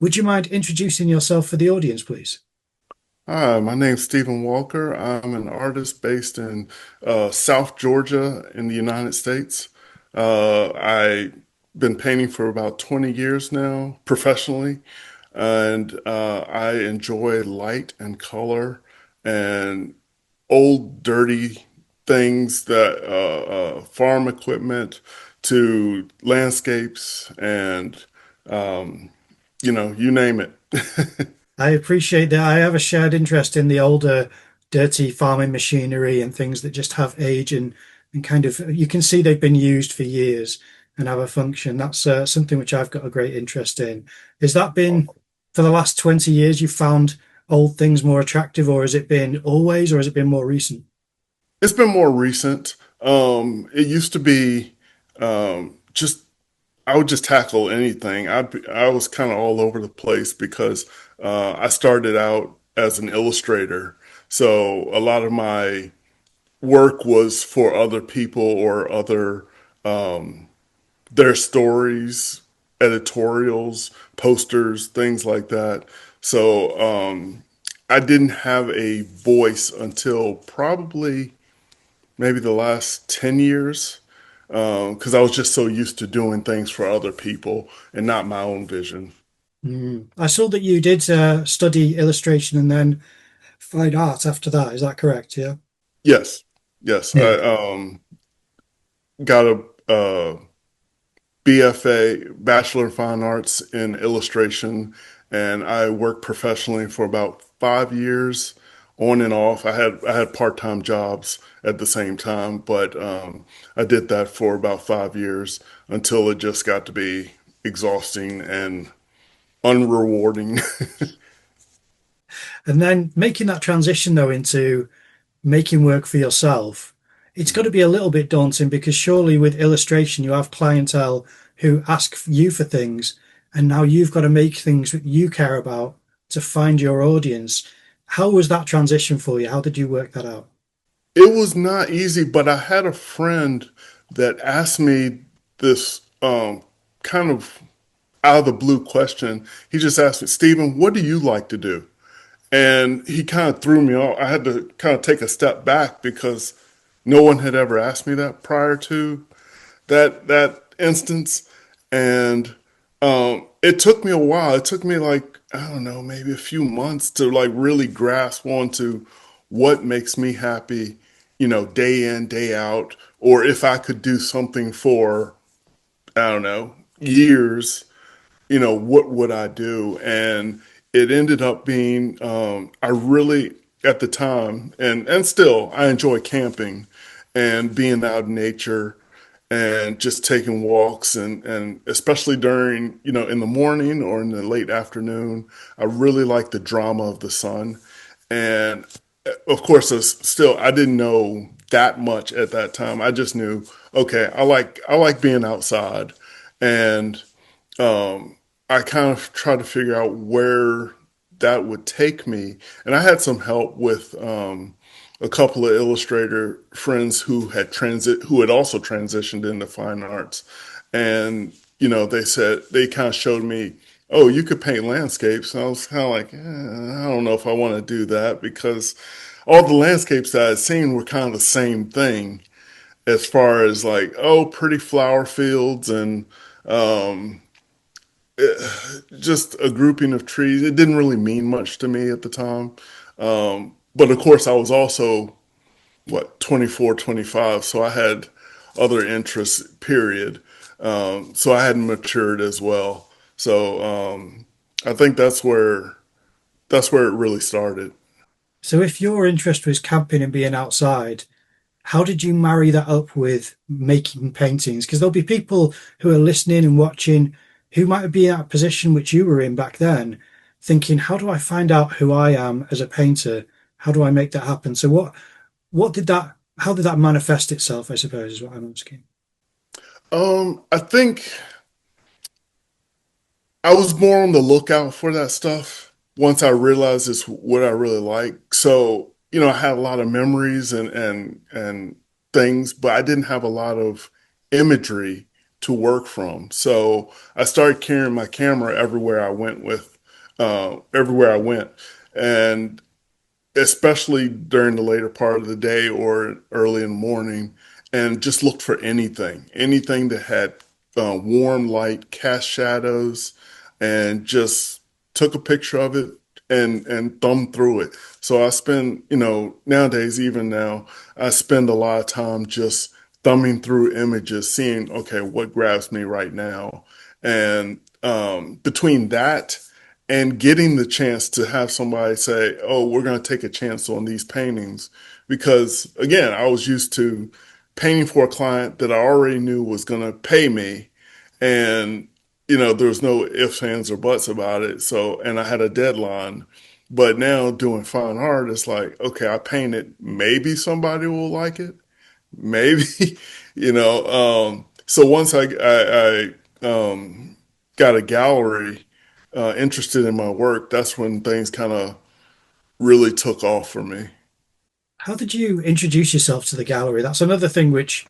Would you mind introducing yourself for the audience, please? Hi, my name's Stephen Walker. I'm an artist based in South Georgia in the United States. I've been painting for about 20 years now, professionally, and I enjoy light and color and old, dirty things that farm equipment to landscapes and you name it. I appreciate that. I have a shared interest in the older, dirty farming machinery and things that just have age and kind of you can see they've been used for years and have a function. That's something which I've got a great interest in. Has that been for the last 20 years you found old things more attractive, or has it been always, or has it been more recent? It's been more recent. It used to be just I would just tackle anything. I was kind of all over the place because I started out as an illustrator, so a lot of my work was for other people or other their stories, editorials, posters, things like that. So I didn't have a voice until probably maybe the last 10 years because I was just so used to doing things for other people and not my own vision. I saw that you did study illustration and then fine art after that. Is that correct? Yeah. Yes, yes. Yeah. I got a BFA, Bachelor of Fine Arts in illustration, and I worked professionally for about 5 years on and off. I had part-time jobs at the same time, but I did that for about 5 years until it just got to be exhausting and unrewarding. And then making that transition though into making work for yourself, it's got to be a little bit daunting because surely with illustration you have clientele who ask you for things, and now you've got to make things that you care about to find your audience. How was that transition for you? How did you work that out? It was not easy, but I had a friend that asked me this kind of out of the blue question. He just asked me, Stephen, what do you like to do? And he kind of threw me off. I had to kind of take a step back because no one had ever asked me that prior to that instance. And it took me a while. It took me like, I don't know, maybe a few months to like really grasp onto what makes me happy, day in, day out, or if I could do something for, I don't know, years, what would I do? And it ended up being, I really, at the time, and still, I enjoy camping and being out in nature and just taking walks and especially during, in the morning or in the late afternoon. I really like the drama of the sun. And of course, I didn't know that much at that time. I just knew, okay, I like being outside. And I kind of tried to figure out where that would take me. And I had some help with a couple of illustrator friends who had also transitioned into fine arts. And, they said, they kind of showed me, oh, you could paint landscapes. And I was kind of like, I don't know if I want to do that because all the landscapes that I'd seen were kind of the same thing as far as like, oh, pretty flower fields and um, just a grouping of trees. It didn't really mean much to me at the time. But of course, I was also, 24, 25. So I had other interests, period. So I hadn't matured as well. So I think that's where it really started. So if your interest was camping and being outside, how did you marry that up with making paintings? Because there'll be people who are listening and watching who might be in a position which you were in back then, thinking, how do I find out who I am as a painter? How do I make that happen? So what did that how did that manifest itself, I suppose, is what I'm asking. I think I was more on the lookout for that stuff once I realized it's what I really like. So, I had a lot of memories and things, but I didn't have a lot of imagery to work from. So I started carrying my camera everywhere I went with everywhere I went, and especially during the later part of the day or early in the morning, and just looked for anything that had warm light, cast shadows, and just took a picture of it and thumbed through it. So I spend, nowadays, even now, I spend a lot of time just thumbing through images, seeing, okay, what grabs me right now. And between that and getting the chance to have somebody say, "Oh, we're going to take a chance on these paintings," because again, I was used to painting for a client that I already knew was going to pay me, and there was no ifs, ands, or buts about it. So, and I had a deadline. But now doing fine art, it's like, okay, I painted. Maybe somebody will like it. Maybe, So once I got a gallery interested in my work, that's when things kind of really took off for me. How did you introduce yourself to the gallery? That's another thing which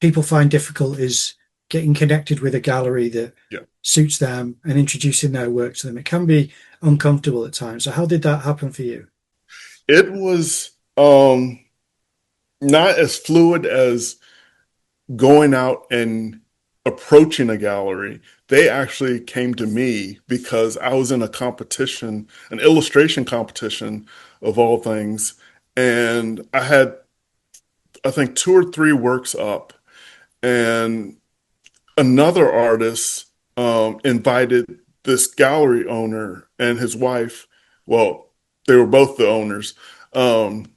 people find difficult is getting connected with a gallery that Yeah. suits them and introducing their work to them. It can be uncomfortable at times. So how did that happen for you? It was not as fluid as going out and approaching a gallery. They actually came to me because I was in a competition, an illustration competition of all things. And I had, I think, two or three works up. And another artist invited this gallery owner and his wife, well, they were both the owners, um,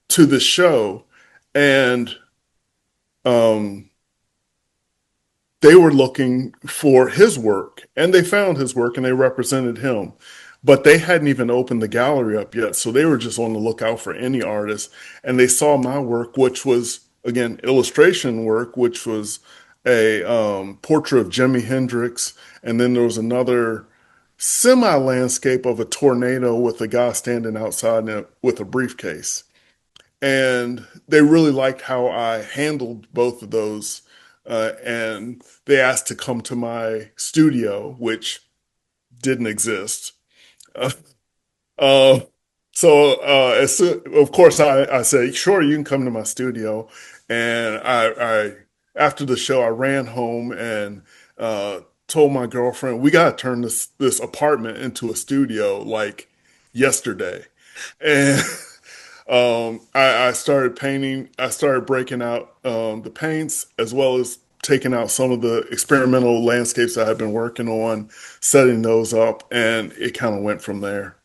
to the show. And um, they were looking for his work and they found his work and they represented him. But they hadn't even opened the gallery up yet. So they were just on the lookout for any artist. And they saw my work, which was, again, illustration work, which was a portrait of Jimi Hendrix. And then there was another semi landscape of a tornado with a guy standing outside with a briefcase. And they really liked how I handled both of those. And they asked to come to my studio, which didn't exist. Uh, uh, of course, I said, sure, you can come to my studio. And after the show, I ran home and told my girlfriend, we got to turn this apartment into a studio like yesterday. And I started painting. I started breaking out the paints as well as taking out some of the experimental landscapes I had been working on, setting those up, and it kind of went from there.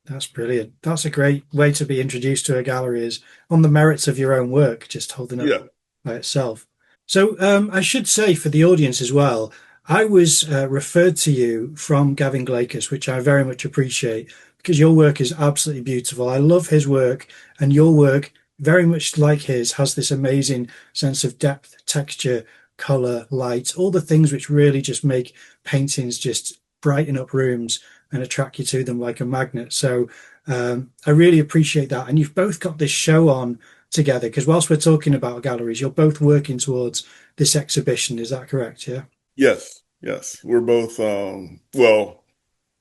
That's brilliant. That's a great way to be introduced to a gallery is on the merits of your own work, just holding up Yeah. by itself. So I should say for the audience as well, I was referred to you from Gavin Glakers, which I very much appreciate because your work is absolutely beautiful. I love his work, and your work, very much like his, has this amazing sense of depth, texture, color, light, all the things which really just make paintings just brighten up rooms and attract you to them like a magnet. So I really appreciate that. And you've both got this show on together because whilst we're talking about galleries, you're both working towards this exhibition. Is that correct? Yeah. Yes. Yes. We're both, well,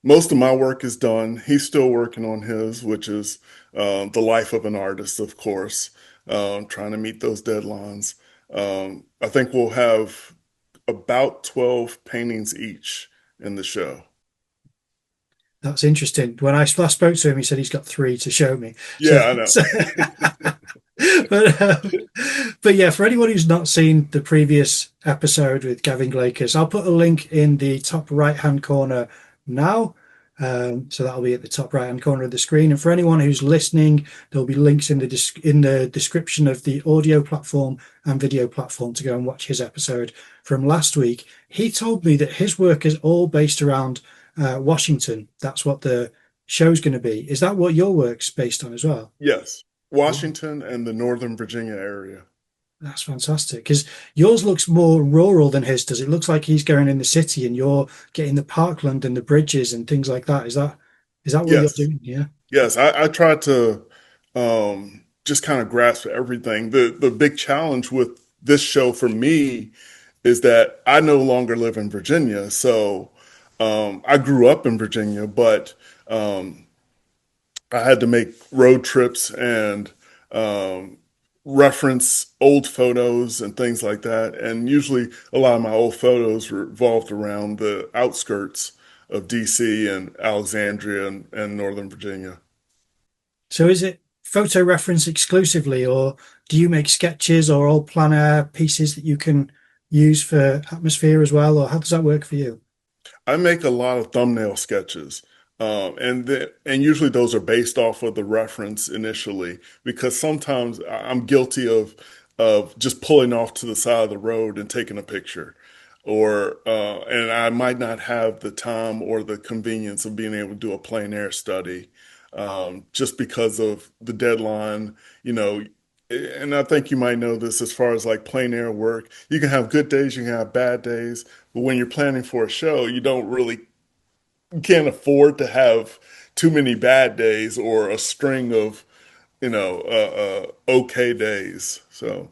most of my work is done. He's still working on his, which is the life of an artist, of course, trying to meet those deadlines. I think we'll have about 12 paintings each in the show. That's interesting. When I last spoke to him, he said he's got three to show me. So, Yeah, I know. so but but yeah, for anyone who's not seen the previous episode with Gavin Glakers, I'll put a link in the top right hand corner now. So that'll be at the top right hand corner of the screen. And for anyone who's listening, there'll be links in the description of the audio platform and video platform to go and watch his episode from last week. He told me that his work is all based around Washington. That's what the show's going to be. Is that what your work's based on as well? Yes, Oh, Washington and the Northern Virginia area. that's fantastic. Because yours looks more rural than his does. It looks like he's going in the city and you're getting the parkland and the bridges and things like that. Is that what you're Yes, doing? Yeah. yes. I tried to just kind of grasp everything. The big challenge with this show for me is that I no longer live in Virginia, so I grew up in Virginia, but um, I had to make road trips and um, reference old photos and things like that. And usually, a lot of my old photos revolved around the outskirts of DC and Alexandria and Northern Virginia. So is it photo reference exclusively, or do you make sketches or all plein air pieces that you can use for atmosphere as well, or how does that work for you? I make a lot of thumbnail sketches, and usually those are based off of the reference initially, because sometimes I'm guilty of just pulling off to the side of the road and taking a picture, or and I might not have the time or the convenience of being able to do a plein air study, just because of the deadline, you know. And I think you might know this as far as like plein air work. You can have good days, you can have bad days. But when you're planning for a show, you can't afford to have too many bad days or a string of, okay days. So,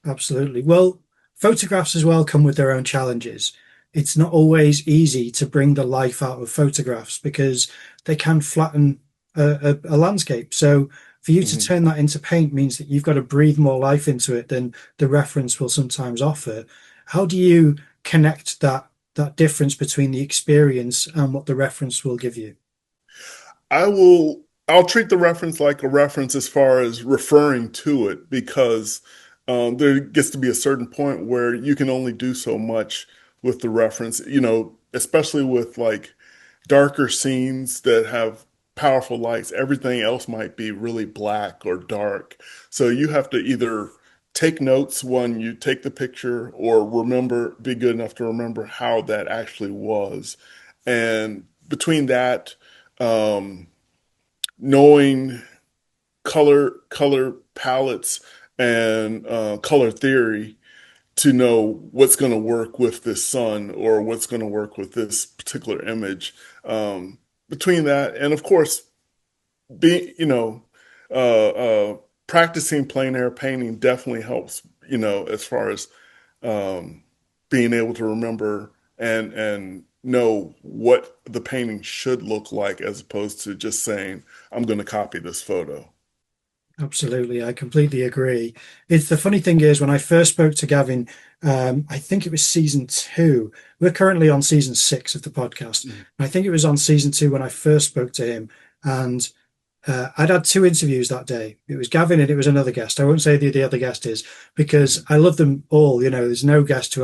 Absolutely. Well, photographs as well come with their own challenges. It's not always easy to bring the life out of photographs because they can flatten a landscape. So for you to mhm. turn that into paint means that you've got to breathe more life into it than the reference will sometimes offer. How do you connect that difference between the experience and what the reference will give you? I'll treat the reference like a reference as far as referring to it because there gets to be a certain point where you can only do so much with the reference, especially with like darker scenes that have powerful lights. Everything else might be really black or dark. So you have to either take notes when you take the picture or be good enough to remember how that actually was. And between that, um, knowing color palettes and color theory to know what's going to work with this sun or what's going to work with this particular image. Between that and of course being practicing plein air painting definitely helps, as far as um, being able to remember and know what the painting should look like as opposed to just saying, I'm going to copy this photo. Absolutely, I completely agree. It's the funny thing is when I first spoke to Gavin, I think it was season two. We're currently on season six of the podcast. Mhm. I think it was on season two when I first spoke to him, and I'd had two interviews that day. It was Gavin and it was another guest. I won't say who the other guest is because I love them all. You know, there's no guest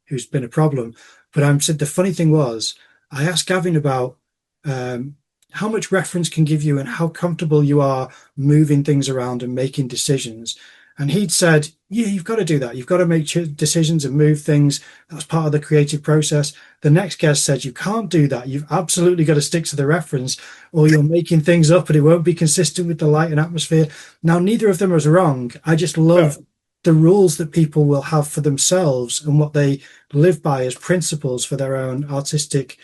who's been a problem. But I'm said the funny thing was I asked Gavin about um, how much reference can give you and how comfortable you are moving things around and making decisions. And he'd said, yeah, you've got to do that. You've got to make decisions and move things. That's part of the creative process. The next guest said, you can't do that. You've absolutely got to stick to the reference or you're making things up and it won't be consistent with the light and atmosphere. Now, neither of them is wrong. I just love No. the rules that people will have for themselves and what they live by as principles for their own artistic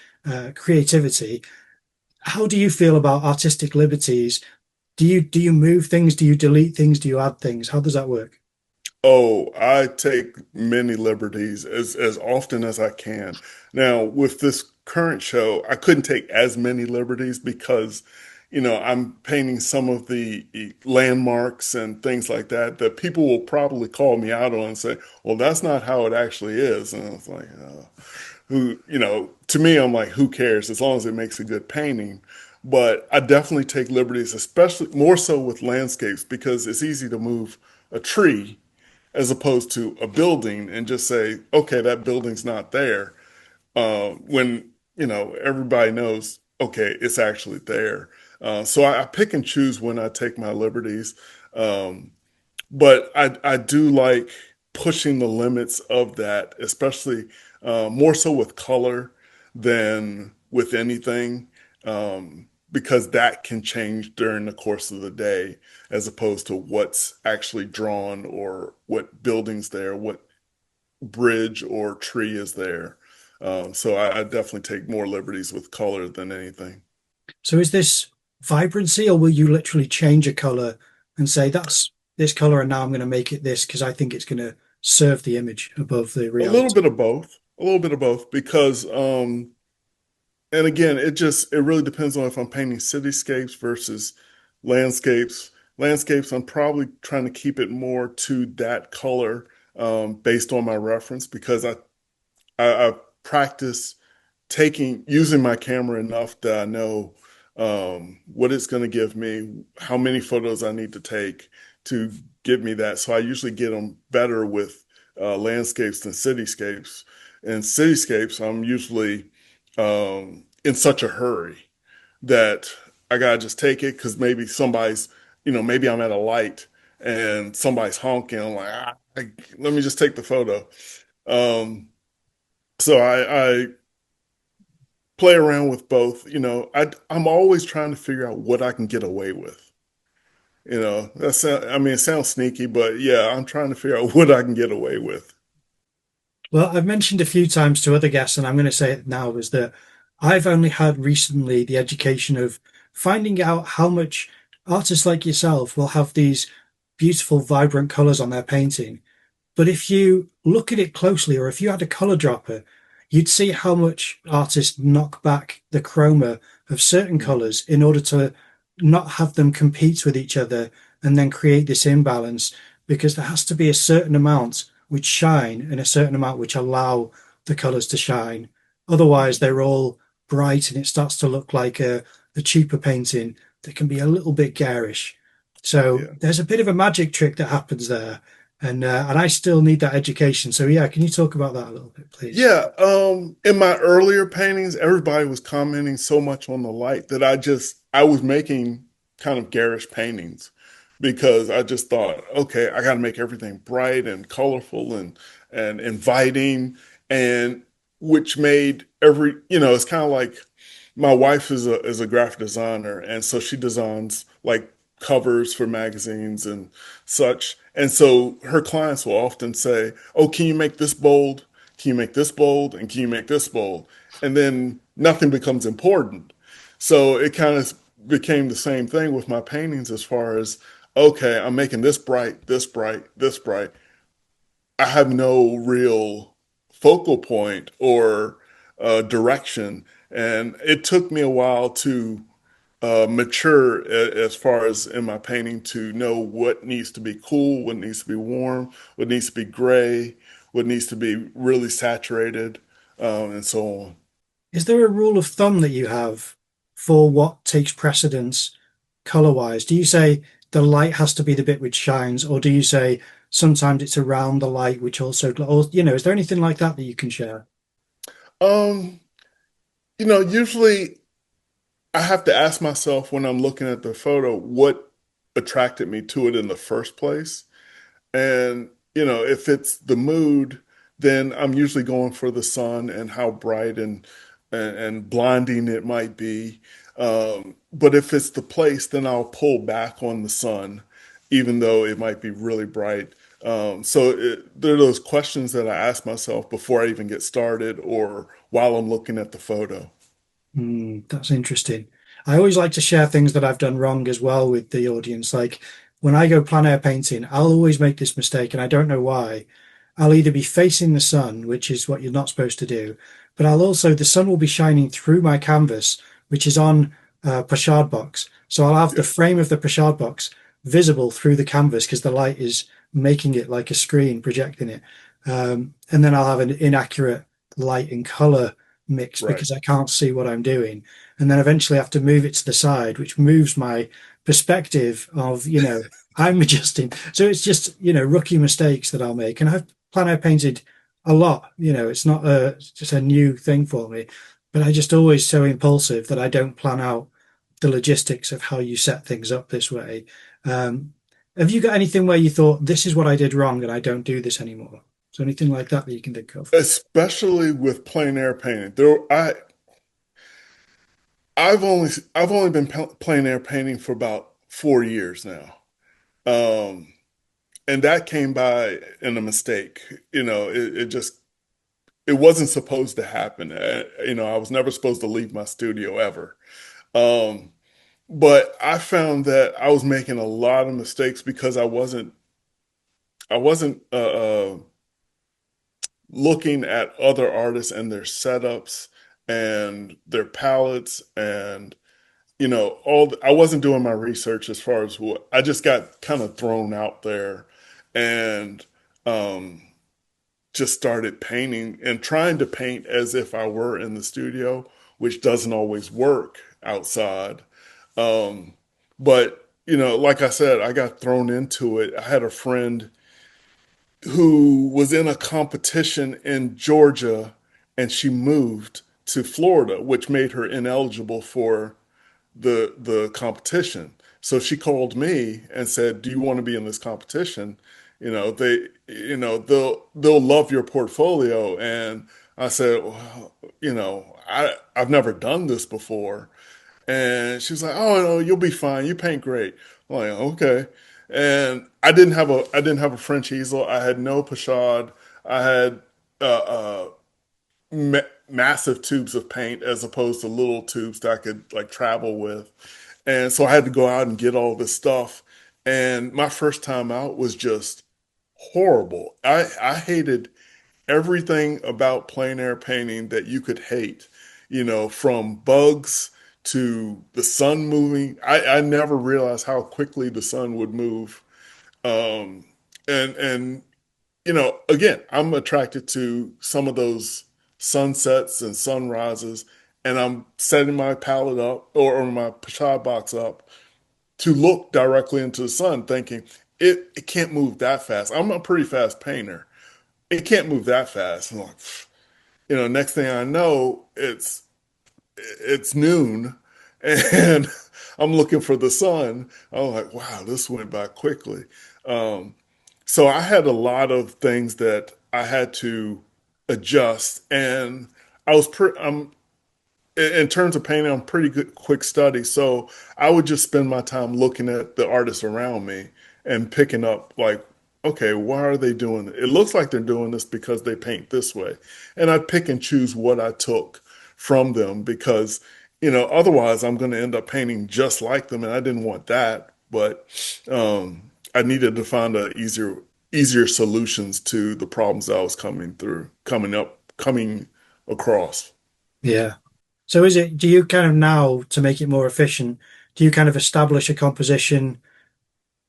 creativity. How do you feel about artistic liberties? Do you move things? Do you delete things? Do you add things? How does that work? Oh, I take many liberties as often as I can. Now, with this current show, I couldn't take as many liberties because, I'm painting some of the landmarks and things like that that people will probably call me out on and say, "Well, that's not how it actually is." And it's like, to me, I'm like, who cares as long as it makes a good painting. But I definitely take liberties, especially more so with landscapes because it's easy to move a tree as opposed to a building and just say, okay, that building's not there. When, everybody knows, okay, it's actually there. So I pick and choose when I take my liberties. Um, but I do like pushing the limits of that, especially more so with color than with anything, because that can change during the course of the day, as opposed to what's actually drawn or what building's there, what bridge or tree is there. So I definitely take more liberties with color than anything. So is this vibrancy, or will you literally change a color and say that's this color, and now I'm going to make it this because I think it's going to serve the image above the A little reality? bit of both, a little bit of both, because And again, it really depends on if I'm painting cityscapes versus landscapes. Landscapes, I'm probably trying to keep it more to that color based on my reference because I practice using my camera enough that I know what it's going to give me, how many photos I need to take to give me that. So I usually get them better with landscapes than cityscapes. And cityscapes, I'm usually in such a hurry that I gotta just take it because maybe maybe I'm at a light and somebody's honking. I'm like, let me just take the photo. Um, so I play around with both. I'm always trying to figure out what I can get away with. I mean, it sounds sneaky, but yeah, I'm trying to figure out what I can get away with. Well, I've mentioned a few times to other guests, and I'm going to say it now, is that I've only had recently the education of finding out how much artists like yourself will have these beautiful, vibrant colors on their painting. But if you look at it closely, or if you had a color dropper, you'd see how much artists knock back the chroma of certain Mm, colors in order to not have them compete with each other and then create this imbalance, because there has to be a certain amount which shine and a certain amount which allow the colors to shine. Otherwise, mm, they're all bright and it starts to look like a cheaper painting that can be a little bit garish. So yeah. there's a bit of a magic trick that happens there, and I still need that education. So yeah, can you talk about that a little bit, please? Yeah, in my earlier paintings, everybody was commenting so much on the light that I was making kind of garish paintings because I just thought, okay, I got to make everything bright and colorful and inviting, and which made it's kind of like my wife is a graphic designer, and so she designs like covers for magazines and such. And so her clients will often say, "Oh, can you make this bold? Can you make this bold? And can you make this bold?" And then nothing becomes important. So it kind of became the same thing with my paintings as far as, okay, I'm making this bright, this bright, this bright. I have no real focal point or direction. And it took me a while to mature as far as in my painting to know what needs to be cool, what needs to be warm, what needs to be gray, what needs to be really saturated, and so on. Is there a rule of thumb that you have for what takes precedence color-wise? Do you say the light has to be the bit which shines, or do you say sometimes it's around the light which also, or is there anything like that that you can share? Um, Usually I have to ask myself when I'm looking at the photo what attracted me to it in the first place. And, if it's the mood, then I'm usually going for the sun and how bright and blinding it might be. But if it's the place, then I'll pull back on the sun, even though it might be really bright. There are those questions that I ask myself before I even get started or while I'm looking at the photo. That's interesting. I always like to share things that I've done wrong as well with the audience. Like when I go plein air painting, I'll always make this mistake, and I don't know why. I'll either be facing the sun, which is what you're not supposed to do, but the sun will be shining through my canvas, which is on a pochade box. So I'll have the Yeah, frame of the pochade box visible through the canvas because the light is making it like a screen, projecting it. And then I'll have an inaccurate light and color mix right. because I can't see what I'm doing. And then eventually I have to move it to the side, which moves my perspective of, I'm adjusting. So it's just, rookie mistakes that I'll make. And I've plan I painted a lot. It's not just a new thing for me, but I just always so impulsive that I don't plan out the logistics of how you set things up this way. Um, have you got anything where you thought this is what I did wrong and I don't do this anymore? So anything like that that you can think of? Especially with plein air painting. I've only been plein air painting for about 4 years now. Um, and that came by in a mistake. It wasn't supposed to happen. I was never supposed to leave my studio ever. Um, but I found that I was making a lot of mistakes because I wasn't looking at other artists and their setups and their palettes and I wasn't doing my research as far as what I just got kind of thrown out there and um just started painting and trying to paint as if I were in the studio, which doesn't always work outside. Um, but like I said, I got thrown into it. I had a friend who was in a competition in Georgia and she moved to Florida, which made her ineligible for the competition. So she called me and said, "Do you want to be in this competition? They'll love your portfolio." And I said, "Well, I've never done this before." And she was like, "Oh no, you'll be fine. You paint great." I'm like, "Okay." And I didn't have a French easel. I had no pochade. I had massive tubes of paint as opposed to little tubes that I could like travel with. And so I had to go out and get all this stuff. And my first time out was just horrible. I hated everything about plein air painting that you could hate, from bugs to the sun moving. I never realized how quickly the sun would move. Um, and again, I'm attracted to some of those sunsets and sunrises, and I'm setting my palette up or my Pashad box up to look directly into the sun, thinking it can't move that fast. I'm a pretty fast painter. It can't move that fast. And like, next thing I know, it's noon, and I'm looking for the sun. I'm like, wow, this went by quickly. Um, so I had a lot of things that I had to adjust, and I'm in terms of painting, I'm pretty good quick study. So I would just spend my time looking at the artists around me and picking up like, okay, why are they doing it? It looks like they're doing this because they paint this way. And I'd pick and choose what I took from them because, otherwise I'm going to end up painting just like them. And I didn't want that. But I needed to find easier solutions to the problems I was coming across. Yeah. So do you kind of now, to make it more efficient, do you kind of establish a composition,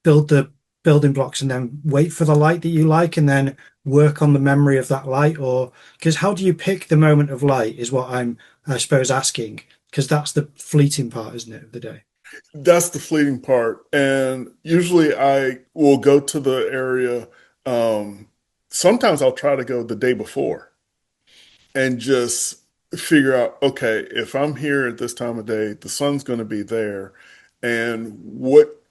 build the building blocks, and then wait for the light that you like, and then work on the memory of that light? Or because how do you pick the moment of light is what I suppose, asking, because that's the fleeting part, isn't it, of the day? That's the fleeting part. And usually I will go to the area. Um, Sometimes I'll try to go the day before and just figure out, okay, if I'm here at this time of day, the sun's going to be there. And what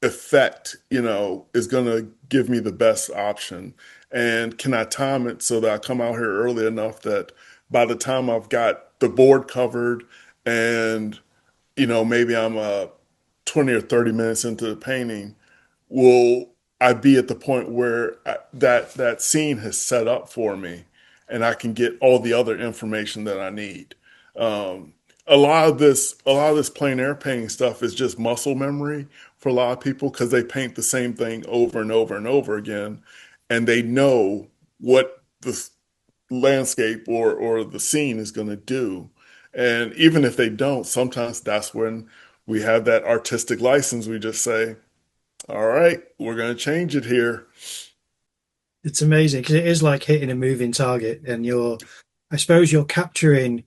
effect, is going to give me the best option? And can I time it so that I come out here early enough that by the time I've got the board covered and maybe I'm 20 or 30 minutes into the painting, will I be at the point where that scene has set up for me and I can get all the other information that I need. Um, a lot of this plein air painting stuff is just muscle memory for a lot of people because they paint the same thing over and over and over again, and they know what the landscape or the scene is going to do. And even if they don't, sometimes that's when we have that artistic license. We just say, all right, we're going to change it here. It's amazing because it is like hitting a moving target, and I suppose you're capturing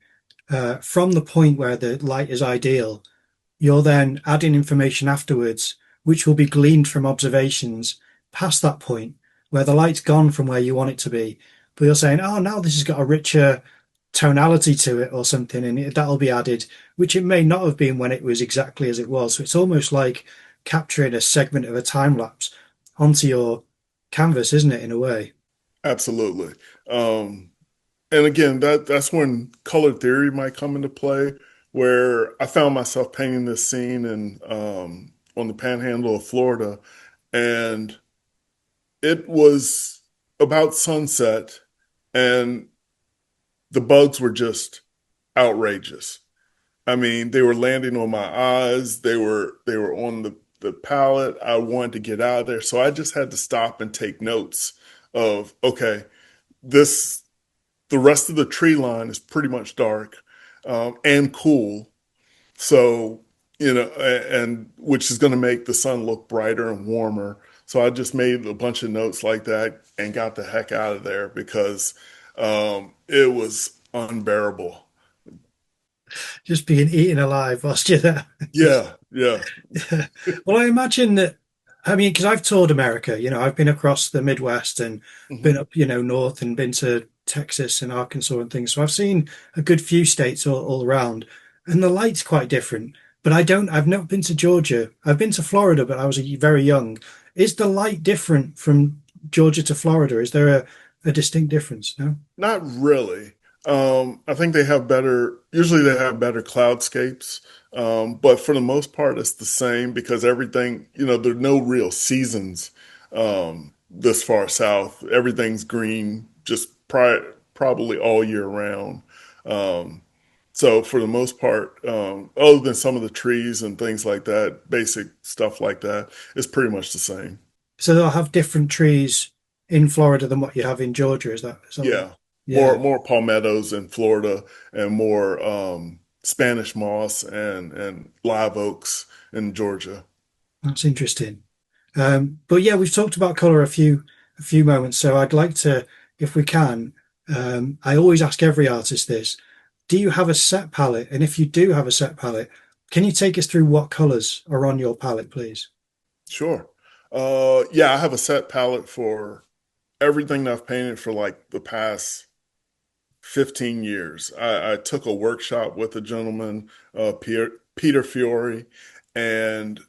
from the point where the light is ideal. You're then adding information afterwards, which will be gleaned from observations past that point where the light's gone from where you want it to be. But you're saying, oh, now this has got a richer tonality to it or something, and that'll be added, which it may not have been when it was exactly as it was. So it's almost like capturing a segment of a time lapse onto your canvas, isn't it, in a way? Absolutely. Um, and again, that's when color theory might come into play, where I found myself painting this scene on the panhandle of Florida, and it was about sunset, and the bugs were just outrageous. I mean, they were landing on my eyes. They were on the palette. I wanted to get out of there, so I just had to stop and take notes of, okay, this. the rest of the tree line is pretty much dark and cool. So, and which is going to make the sun look brighter and warmer. So I just made a bunch of notes like that and got the heck out of there because it was unbearable. Just being eaten alive whilst you're there. Yeah, yeah. Well, I imagine that, I mean, because I've toured America, I've been across the Midwest and been Hmm. up, north and been to Texas and Arkansas and things. So I've seen a good few states all around, and the light's quite different. But I've not been to Georgia. I've been to Florida, but I was very young. Is the light different from Georgia to Florida? Is there a distinct difference? No? Not really. I think usually they have better cloudscapes. But for the most part, it's the same because everything, there are no real seasons this far south. Everything's green, just probably all year round. Um, so for the most part, other than some of the trees and things like that, basic stuff like that, it's pretty much the same. So they'll have different trees in Florida than what you have in Georgia. Is that what you? Yeah, more Yeah. more palmettos in Florida and more Spanish moss and live oaks in Georgia. That's interesting. But yeah, we've talked about color a few moments, so I'd like to, if we can, I always ask every artist this: do you have a set palette? And if you do have a set palette, can you take us through what colors are on your palette, please? Sure. Yeah, I have a set palette for everything that I've painted for like the past 15 years. I took a workshop with a gentleman, Peter Fiore, and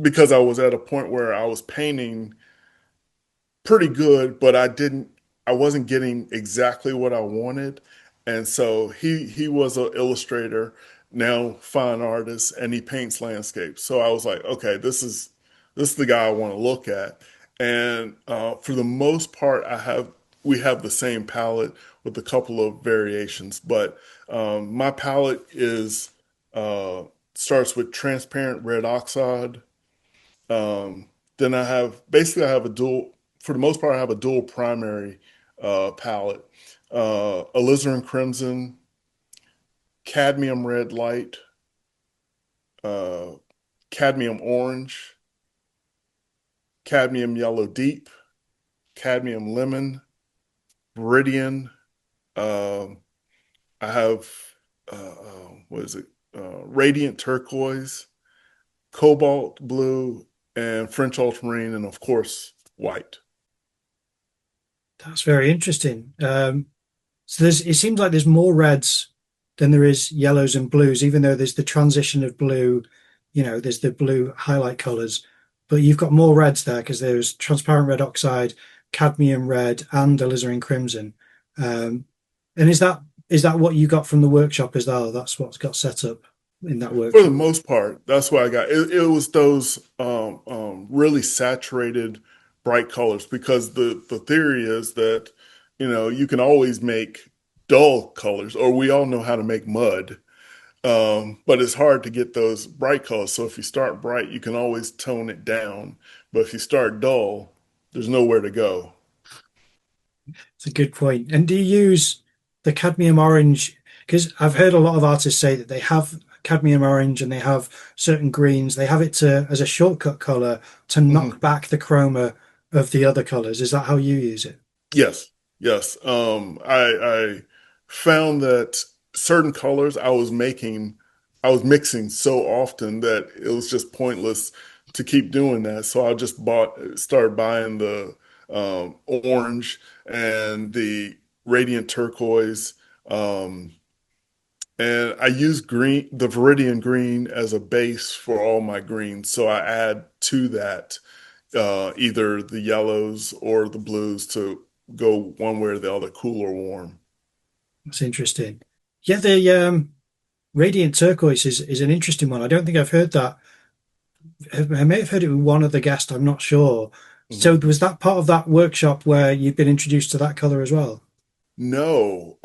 because I was at a point where I was painting pretty good, but I wasn't getting exactly what I wanted. And so he was an illustrator, now fine artist, and he paints landscapes. So I was like, okay, this is the guy I want to look at. And for the most part, we have the same palette with a couple of variations, but my palette is uh, starts with transparent red oxide. Um, then I have a dual, for the most part, I have a dual primary palette. Alizarin crimson, cadmium red light, uh, cadmium orange, cadmium yellow deep, cadmium lemon, viridian. Um, I have, what is it? Radiant turquoise, cobalt blue, and French ultramarine, and of course, white. That's very interesting. So it seems like there's more reds than there is yellows and blues, even though there's the transition of blue, there's the blue highlight colors, but you've got more reds there because there's transparent red oxide, cadmium red, and alizarin crimson. Um, and is that what you got from the workshop as well? That's what's got set up in that For the workshop. most part, that's what I got. It was those really saturated, bright colors because the theory is that you can always make dull colors, or we all know how to make mud, but it's hard to get those bright colors. So if you start bright, you can always tone it down. But if you start dull, there's nowhere to go. It's a good point. And do you use the cadmium orange? Because I've heard a lot of artists say that they have cadmium orange and they have certain greens. They have it to as a shortcut color to knock Mhm. back the chroma of the other colors. Is that how you use it? Yes, yes. I found that certain colors I was mixing so often that it was just pointless to keep doing that. So I just started buying the orange and the radiant turquoise, um, and I use the Viridian green as a base for all my greens. So I add to that either the yellows or the blues to go one way or the other, cool or warm. That's interesting. Yeah, the radiant turquoise is an interesting one. I don't think I've heard that. I may have heard it with one of the guests. I'm not sure. So Mhm. was that part of that workshop where you've been introduced to that color as well? No,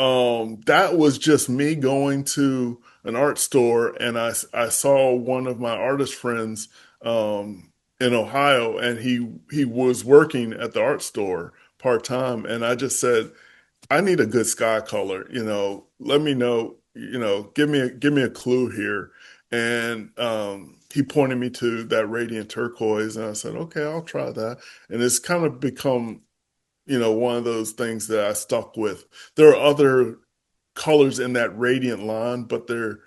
that was just me going to an art store and I saw one of my artist friends in Ohio and he was working at the art store part time and I just said, I need a good sky color, let me know, give me a clue here. And he pointed me to that radiant turquoise, and I said, okay, I'll try that. And it's kind of become, one of those things that I stuck with. There are other colors in that radiant line, but they're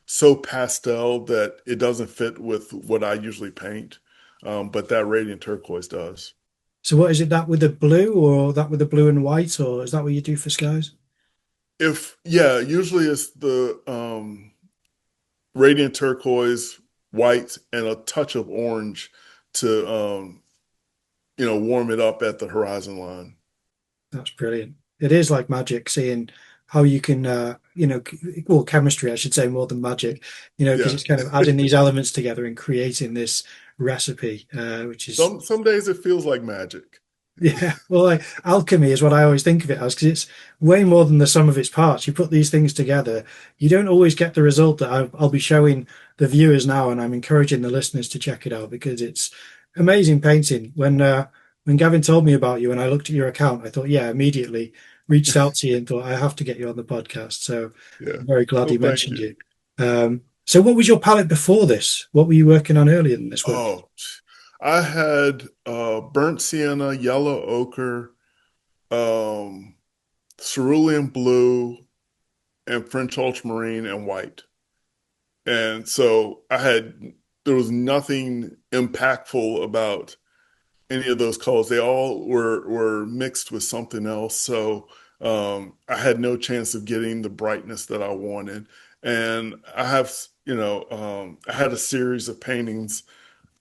so pastel that it doesn't fit with what I usually paint. But that radiant turquoise does. So what is it, that with the blue or that with the blue and white, or is that what you do for skies? Yeah, usually it's the radiant turquoise, white, and a touch of orange to warm it up at the horizon line. That's brilliant. It is like magic seeing how you can, well, chemistry, I should say, more than magic, because Yeah. it's kind of adding these elements together and creating this recipe, which is, Some days it feels like magic. yeah, well, like alchemy is what I always think of it as, because it's way more than the sum of its parts. You put these things together, you don't always get the result that I'll be showing the viewers now, and I'm encouraging the listeners to check it out because it's amazing painting. When Gavin told me about you and I looked at your account, I thought, yeah, immediately reached out to you and thought I have to get you on the podcast. So Yeah. I'm very glad Well, he thank mentioned you. you. So what was your palette before this? What were you working on earlier than this work? Oh, I had burnt sienna, yellow ochre, um, cerulean blue, and French ultramarine and white. And so there was nothing impactful about any of those colors. They all were mixed with something else. So I had no chance of getting the brightness that I wanted. And I had a series of paintings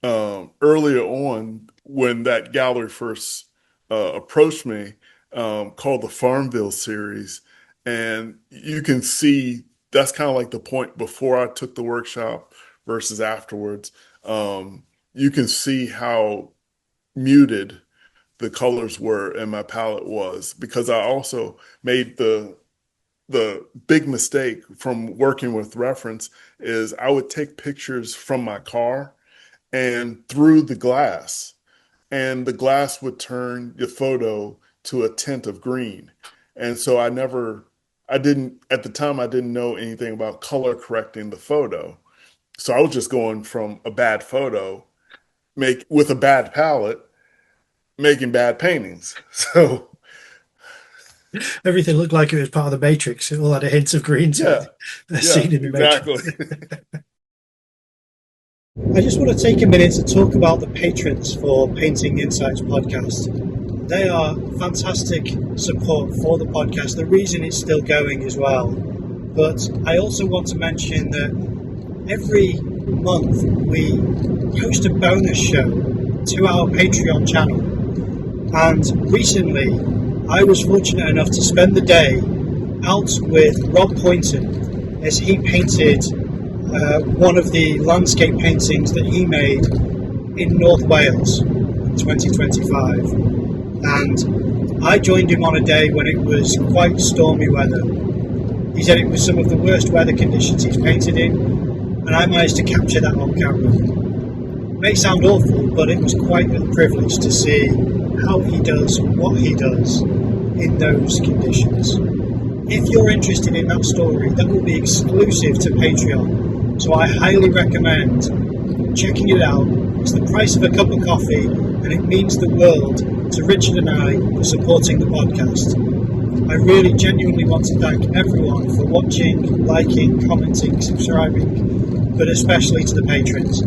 earlier on when that gallery first approached me, called the Farmville series. And you can see that's kind of like the point before I took the workshop versus afterwards. You can see how muted the colors were and my palette was because I also made the big mistake from working with reference is I would take pictures from my car and through the glass, and the glass would turn the photo to a tint of green. And so I didn't, at the time, I didn't know anything about color correcting the photo. So I was just going from a bad photo, make with a bad palette, making bad paintings. So Everything looked like it was part of the Matrix. It all had a hint of green to yeah, it. A yeah, scene in the exactly. Matrix. I just want to take a minute to talk about the patrons for Painting Insights podcast. They are fantastic support for the podcast, the reason it's still going as well. But I also want to mention that every month we post a bonus show to our Patreon channel. And recently I was fortunate enough to spend the day out with Rob Poynton as he painted one of the landscape paintings that he made in North Wales in 2025. And I joined him on a day when it was quite stormy weather. He said it was some of the worst weather conditions he's painted in, and I managed to capture that on camera. It may sound awful, but it was quite a privilege to see how he does what he does in those conditions. If you're interested in that story, that will be exclusive to Patreon. So I highly recommend checking it out. It's the price of a cup of coffee, and it means the world to Richard and I for supporting the podcast. I really genuinely want to thank everyone for watching, liking, commenting, subscribing, but especially to the patrons.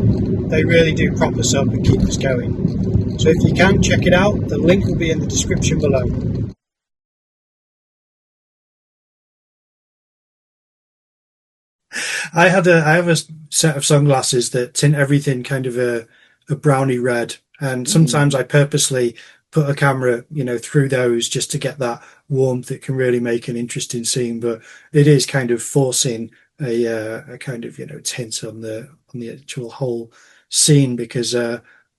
They really do prop us up and keep us going. So if you can, check it out. The link will be in the description below. I have a set of sunglasses that tint everything kind of a browny red, and Mm, sometimes I purposely put a camera, through those just to get that warmth that can really make an interesting scene. But it is kind of forcing a kind of tint on the actual whole scene because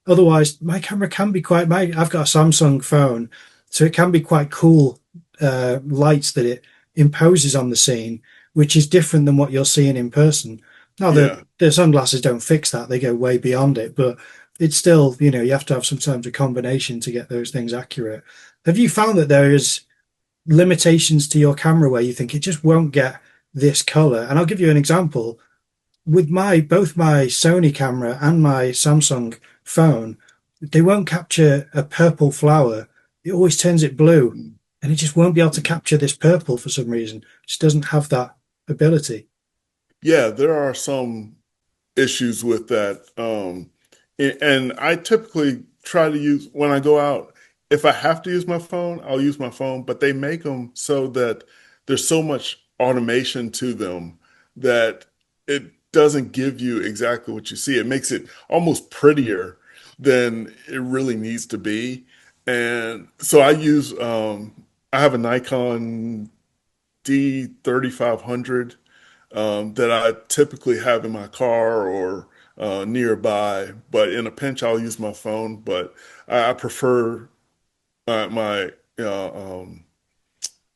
otherwise my camera can be quite. I've got a Samsung phone, so it can be quite cool lights that it imposes on the scene, which is different than what you're seeing in person. Now, yeah. the sunglasses don't fix that; they go way beyond it. But it's still, you have to have sometimes a combination to get those things accurate. Have you found that there is limitations to your camera where you think it just won't get this color? And I'll give you an example. With my both my Sony camera and my Samsung phone, they won't capture a purple flower. It always turns it blue, and it just won't be able to capture this purple for some reason. It just doesn't have that ability. Yeah, there are some issues with that. And I typically try to use when I go out, if I have to use my phone, I'll use my phone, but they make them so that there's so much automation to them that it doesn't give you exactly what you see. It makes it almost prettier than it really needs to be. And so I have a Nikon D3500 that I typically have in my car or nearby. But in a pinch, I'll use my phone. But I prefer my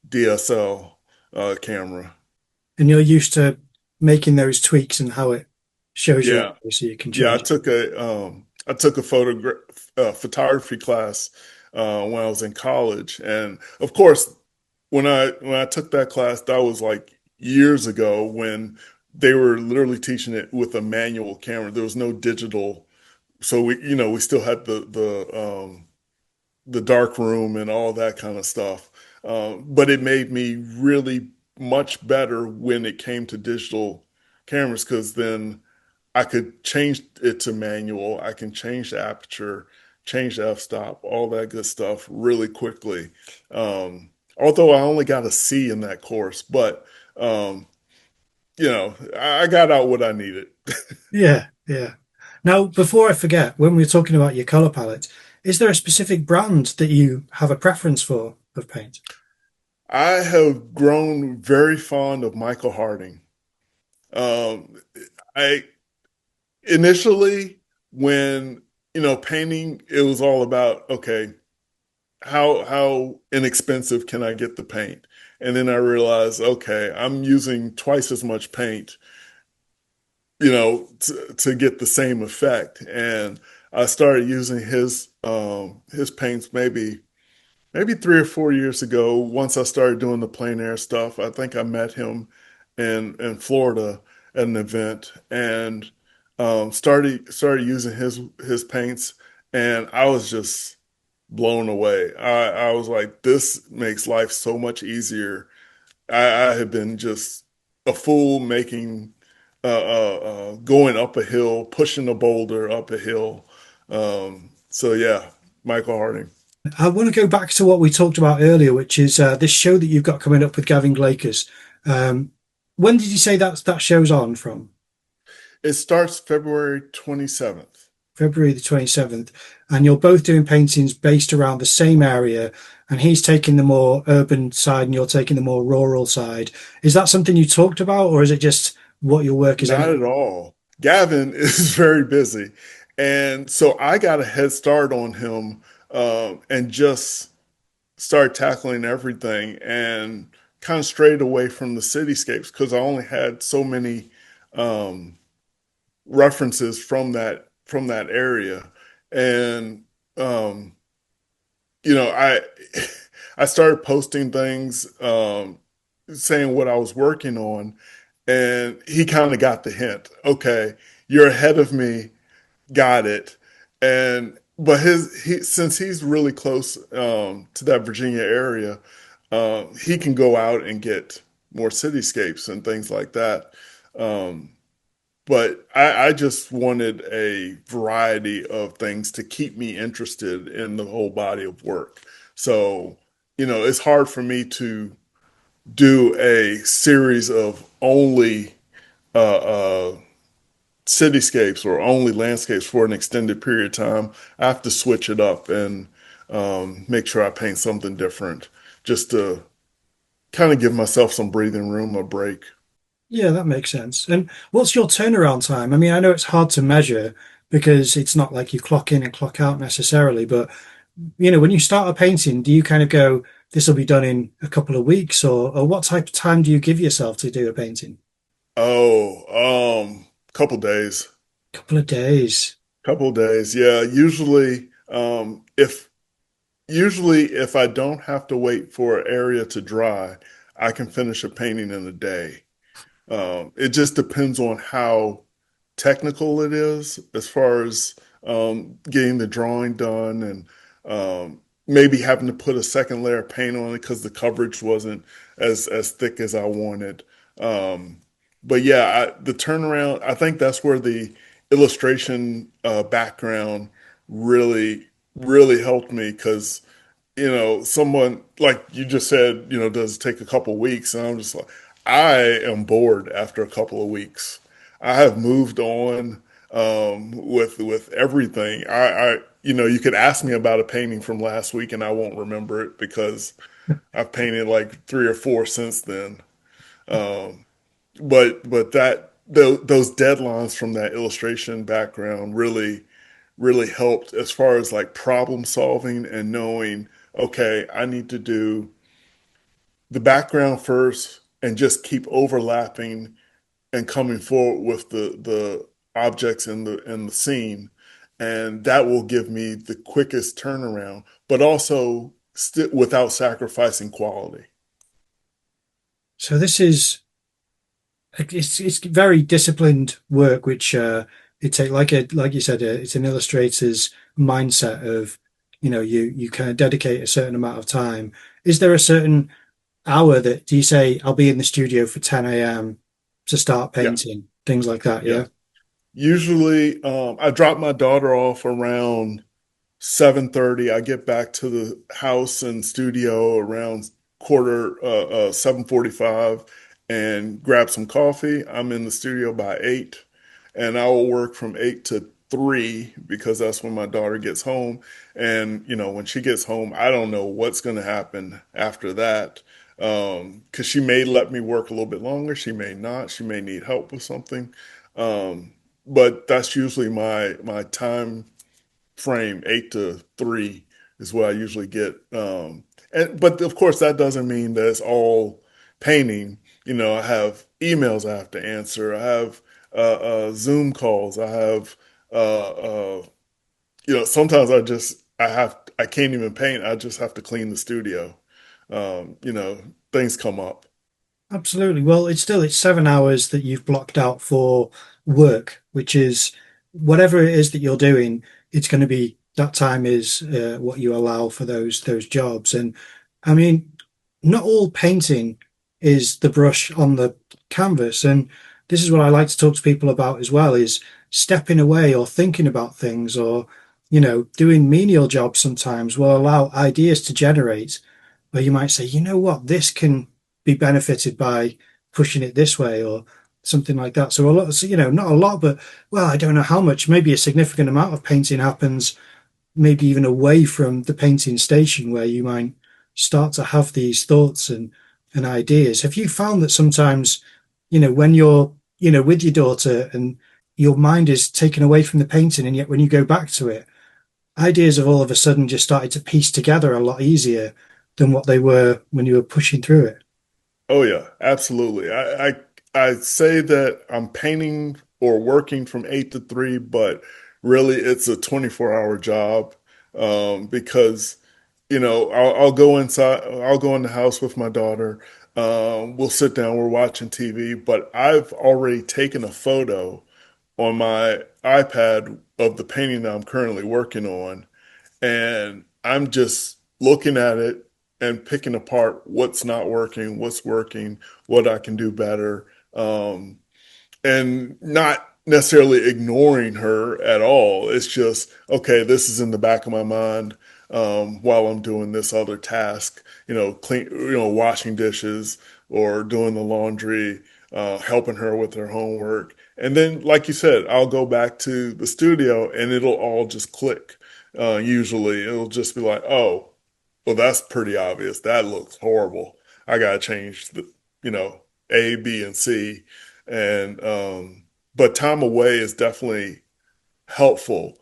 DSL camera. And you're used to making those tweaks and how it shows you Yeah, anyway, so you can yeah. change it. I took a photography class when I was in college, and of course, when I took that class, that was like years ago when they were literally teaching it with a manual camera. There was no digital, so we still had the dark room and all that kind of stuff. But it made me really much better when it came to digital cameras because then I could change it to manual. I can change the aperture, change the f-stop, all that good stuff really quickly. Although I only got a C in that course, but I got out what I needed. Yeah, yeah. Now, before I forget, when we were talking about your color palette, is there a specific brand that you have a preference for of paint? I have grown very fond of Michael Harding. Um, I initially when painting, it was all about okay, how inexpensive can I get the paint? And then I realized, okay, I'm using twice as much paint, to get the same effect. And I started using his paints maybe 3 or 4 years ago. Once I started doing the plein air stuff, I think I met him in Florida at an event and started using his paints, and I was just blown away. I was like, this makes life so much easier. I had been just a fool making going up a hill, pushing a boulder up a hill. So yeah, Michael Harding. I want to go back to what we talked about earlier, which is this show that you've got coming up with Gavin Glakers. Um, when did you say that show's on from? It starts February 27th. February the 27th. And you're both doing paintings based around the same area. And he's taking the more urban side and you're taking the more rural side. Is that something you talked about, or is it just what your work is Not anyway? at all. Gavin is very busy. And so I got a head start on him and just started tackling everything and kind of strayed away from the cityscapes because I only had so many um, references from that area. And um, I I started posting things saying what I was working on, and he kind of got the hint. Okay, you're ahead of me. Got it. And but since he's really close to that Virginia area, he can go out and get more cityscapes and things like that. Um, but I just wanted a variety of things to keep me interested in the whole body of work. So, it's hard for me to do a series of only cityscapes or only landscapes for an extended period of time. I have to switch it up and make sure I paint something different just to kind of give myself some breathing room, a break. Yeah, that makes sense. And what's your turnaround time? I mean, I know it's hard to measure because it's not like you clock in and clock out necessarily, but when you start a painting, do you kind of go, this will be done in a couple of weeks, or what type of time do you give yourself to do a painting? Couple days. Couple of days. Couple days, yeah. Usually, if usually if I don't have to wait for an area to dry, I can finish a painting in a day. It just depends on how technical it is as far as getting the drawing done and maybe having to put a second layer of paint on it because the coverage wasn't as thick as I wanted. Um, but yeah, the turnaround, I think that's where the illustration background really, really helped me because someone like you just said, does it take a couple weeks? And I'm just like, I am bored after a couple of weeks. I have moved on with everything. You could ask me about a painting from last week and I won't remember it because I've painted like three or four since then. But those deadlines from that illustration background really helped as far as like problem solving and knowing, okay, I need to do the background first and just keep overlapping and coming forward with the objects in the scene, and that will give me the quickest turnaround, but also without sacrificing quality. So this is it's very disciplined work, which it take like you said, it's an illustrator's mindset of you kind of dedicate a certain amount of time. Is there a certain hour that do you say I'll be in the studio for 10 a.m. to start Yeah, painting, things like that? yeah. Yeah. Usually, I drop my daughter off around 7:30. I get back to the house and studio around quarter 7:45 and grab some coffee. I'm in the studio by 8 and I will work from 8 to 3 because that's when my daughter gets home. And when she gets home, I don't know what's going to happen after that. Because she may let me work a little bit longer, she may not, she may need help with something. Um, but that's usually my time frame, 8 to 3 is what I usually get. But of course that doesn't mean that it's all painting. I have emails I have to answer. I have Zoom calls. I have sometimes I can't even paint. I just have to clean the studio. Things come up. Absolutely. Well, it's 7 hours that you've blocked out for work, which is whatever it is that you're doing, it's going to be that time is what you allow for those jobs. And I mean, not all painting is the brush on the canvas. And this is what I like to talk to people about as well, is stepping away or thinking about things or, doing menial jobs sometimes will allow ideas to generate where you might say, you know what, this can be benefited by pushing it this way or something like that. So a lot, so, not a lot, but well, I don't know how much, maybe a significant amount of painting happens, maybe even away from the painting station where you might start to have these thoughts and ideas. Have you found that sometimes, when you're, with your daughter and your mind is taken away from the painting, and yet when you go back to it, ideas have all of a sudden just started to piece together a lot easier than what they were when you were pushing through it? Oh yeah, absolutely. I say that I'm painting or working from 8 to 3, but really it's a 24-hour job because I'll go inside, I'll go in the house with my daughter. We'll sit down, we're watching TV, but I've already taken a photo on my iPad of the painting that I'm currently working on, and I'm just looking at it and picking apart what's not working, what's working, what I can do better, and not necessarily ignoring her at all. It's just, okay, this is in the back of my mind while I'm doing this other task, washing dishes or doing the laundry, helping her with her homework. And then, like you said, I'll go back to the studio and it'll all just click. Usually it'll just be like, oh, well, that's pretty obvious. That looks horrible. I gotta change A, B, and C. And but time away is definitely helpful.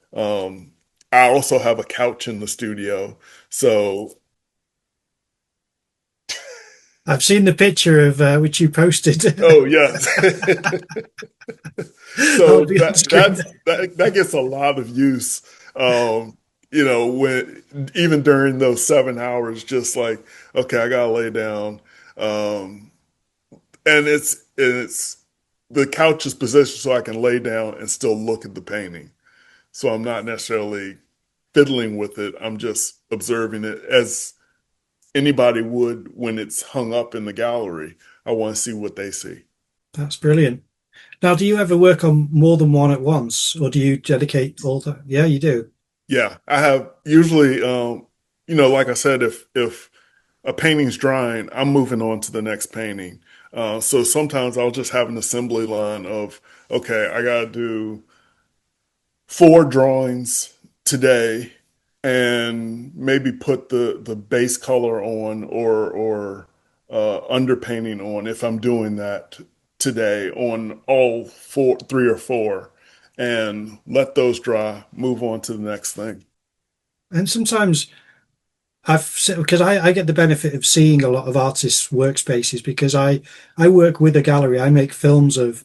I also have a couch in the studio, so I've seen the picture of which you posted. oh yes. I'll So be on screen. that gets a lot of use. when even during those 7 hours, just like, okay, I gotta lay down. Um, and it's the couch is positioned so I can lay down and still look at the painting. So I'm not necessarily fiddling with it. I'm just observing it as anybody would when it's hung up in the gallery. I want to see what they see. That's brilliant. Now, do you ever work on more than one at once, or do you dedicate all the? Yeah, you do. Yeah, I have usually, like I said, if a painting's drying, I'm moving on to the next painting. So sometimes I'll just have an assembly line of, okay, I got to do 4 drawings today, and maybe put the base color on or underpainting on if I'm doing that today on all four, 3 or 4, and let those dry. Move on to the next thing. And sometimes because I get the benefit of seeing a lot of artists' workspaces because I work with a gallery. I make films of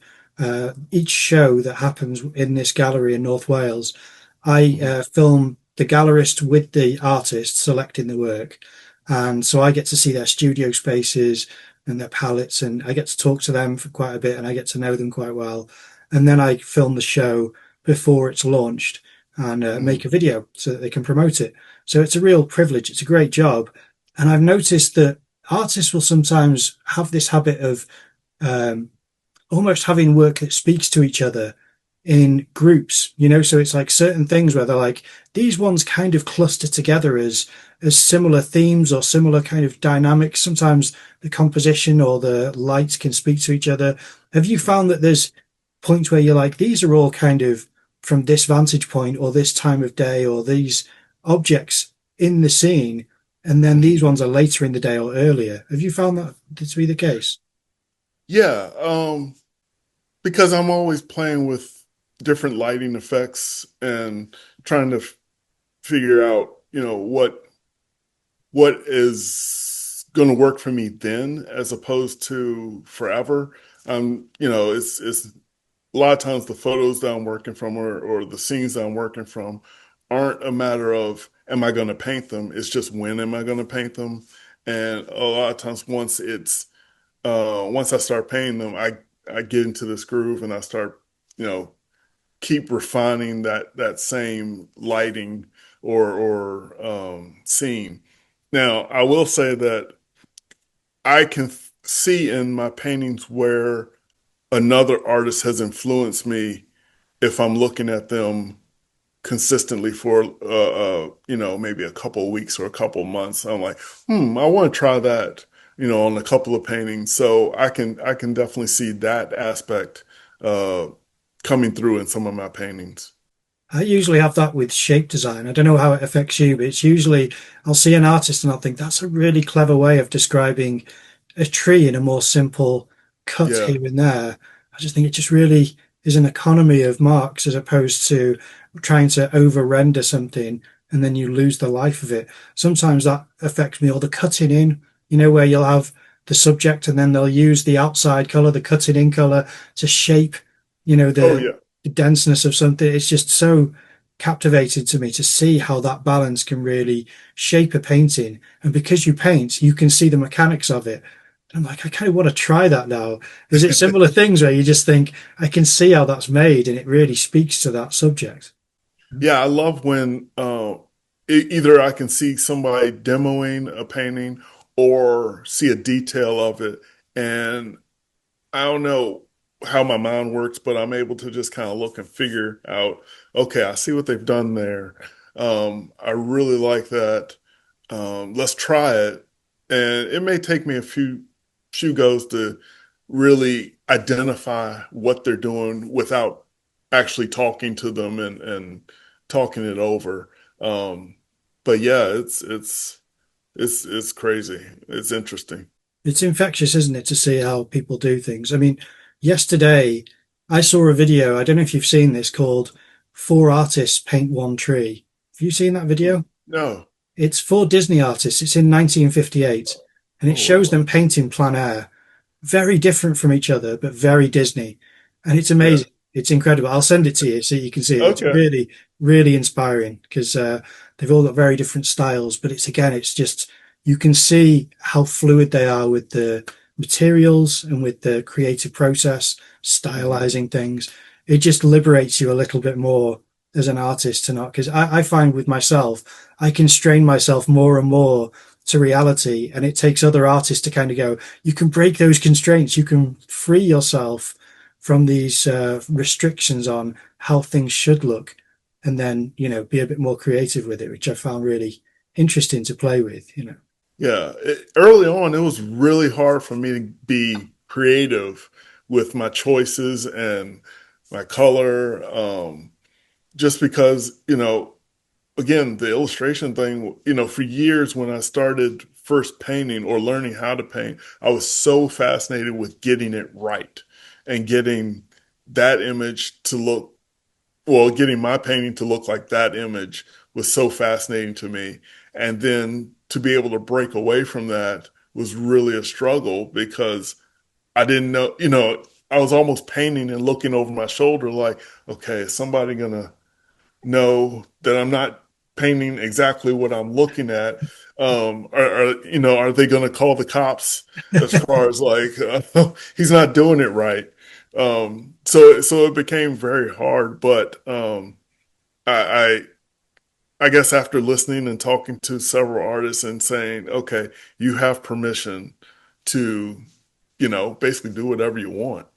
each show that happens in this gallery in North Wales. I Mhm. film the gallerist with the artist selecting the work, and so I get to see their studio spaces and their palettes, and I get to talk to them for quite a bit, and I get to know them quite well. And then I film the show before it's launched and make Mhm. a video so that they can promote it. So it's a real privilege. It's a great job. And I've noticed that artists will sometimes have this habit of um, almost having work that speaks to each other in groups, so it's like certain things where they're like, these ones kind of cluster together as similar themes or similar kind of dynamics. Sometimes the composition or the lights can speak to each other. Have you found that there's points where you're like, these are all kind of from this vantage point or this time of day or these objects in the scene, and then these Mhm. ones are later in the day or earlier? Have you found that to be the case? Yeah, because I'm always playing with different lighting effects and trying to figure out, what is going to work for me then as opposed to forever. It's a lot of times the photos that I'm working from or the scenes that I'm working from aren't a matter of am I going to paint them? It's just when am I going to paint them? And a lot of times once I start painting them, I get into this groove and I start, you know, keep refining that same lighting or scene. Now, I will say that I can see in my paintings where another artist has influenced me if I'm looking at them consistently for maybe a couple of weeks or a couple of months. I'm like, I want to try that, on a couple of paintings. So I can definitely see that aspect uh coming through in some of my paintings. I usually have that with shape design. I don't know how it affects you, but it's usually I'll see an artist and I'll think that's a really clever way of describing a tree in a more simple cut Yeah. here and there. I just think it just really is an economy of marks as opposed to trying to over render something and then you lose the life of it. Sometimes that affects me, or the cutting in, where you'll have the subject and then they'll use the outside color, the cutting in color to shape, Oh the yeah. denseness of something. It's just so captivating to me to see how that balance can really shape a painting. And because you paint, you can see the mechanics of it. I'm like, I kind of want to try that now. Is it similar things where you just think, I can see how that's made and it really speaks to that subject? Yeah, I love when either I can see somebody demoing a painting or see a detail of it, and I don't know how my mind works, but I'm able to just kind of look and figure out, okay, I see what they've done there. I really like that. Let's try it. And it may take me a few goes to really identify what they're doing without actually talking to them and talking it over. Um, but yeah, it's crazy. It's interesting. It's infectious, isn't it, to see how people do things? I mean, yesterday I saw a video, I don't know if you've seen this, called Four Artists Paint One Tree. Have you seen that video? No. It's four Disney artists. It's in 1958, and it Oh shows wow. them painting plein air, very different from each other, but very Disney. And it's Yeah. amazing. It's incredible. I'll send it to you so you can see it. It's Okay. really, really inspiring because they've all got very different styles, but it's again, it's just you can see how fluid they are with the materials and with the creative process, Mhm. stylizing things. It just liberates you a little bit more as an artist to not, because I find with myself, I constrain myself more and more to reality, and it takes other artists to kind of go, you can break those constraints, you can free yourself from these restrictions on how things should look, and then be a bit more creative with it, which I found really interesting to play with. Yeah, early on, it was really hard for me to be creative with my choices and my color, just because, again, the illustration thing, for years when I started first painting or learning how to paint, I was so fascinated with getting it right and getting that image to look, well, getting my painting to look like that image was so fascinating to me. And then to be able to break away from that was really a struggle because I didn't know, I was almost painting and looking over my shoulder like, okay, is somebody gonna know that I'm not painting exactly what I'm looking at? Are they going to call the cops as far as like he's not doing it right? So it became very hard. But I I guess after listening and talking to several artists and saying, okay, you have permission to basically do whatever you want.